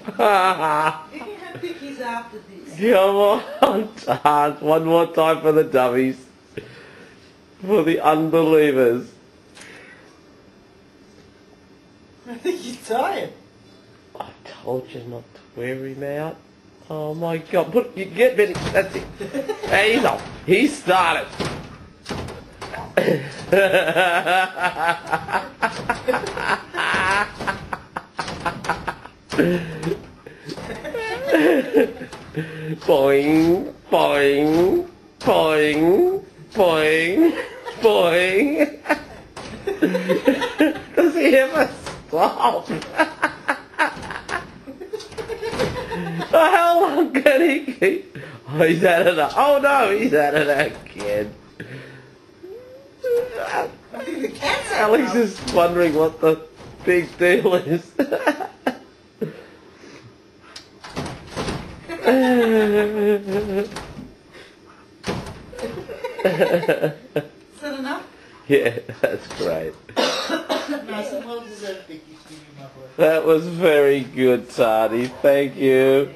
You can have pickies after this. Come on, Tart. One more time for the dummies. For the unbelievers. I think you're tired. I told you not to wear him out. Oh my God! Put you get Benny. That's it. Hey, he's off. He started. Boing, boing, boing, boing, boing. Does he ever stop? How long can he keep? Oh, he's at it. Oh no, he's at it again. I think the cat's out. Alex is wondering what the big deal is. Is that enough? Yeah, that's great. Nice and well deserved, Vicky. That was very good, Tarni. Thank you.